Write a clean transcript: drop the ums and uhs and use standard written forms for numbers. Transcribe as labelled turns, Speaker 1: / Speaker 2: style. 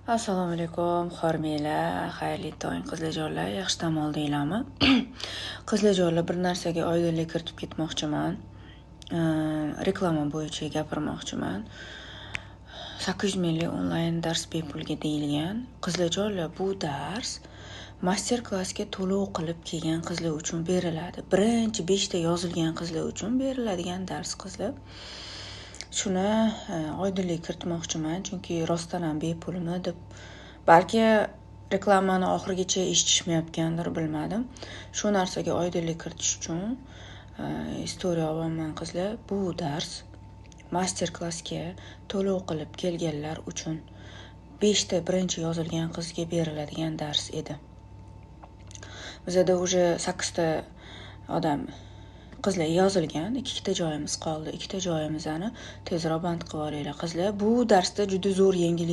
Speaker 1: Assalomu alaykum, xormanglar, xayrli tong qizlarjonlar, yaxshi dam oldinglarmi? Qizlarjonlar, bir narsaga oydinlik kiritib ketmoqchiman. Reklama bo'yicha gapirmoqchiman. 800 minglik onlayn dars bepulga deyilgan. Qizlarjonlar, bu dars master klassga to'lov qilib kelgan qizlar uchun beriladi. Birinchi 5 ta yozilgan qizlar uchun beriladigan dars qizlar. Shuni oydinlik kiritmoqchiman, chunki rostdan ham bepulmi deb balki reklamani oxirigacha eshitishmayotgandir, bilmadim. Shu narsaga oydinlik kiritish uchun istoriya olaman qizlar. Bu dars master klassga to'lov qilib kelganlar uchun 5 ta birinchi yozilgan qizga beriladigan dars edi. Bizda уже 8 ta odam qizlar yozilgan, 2 ta joyimiz qoldi. 2 ta joyimizni tezroq band qilib olinglar qizlar. Bu darsda juda zo'r yangilik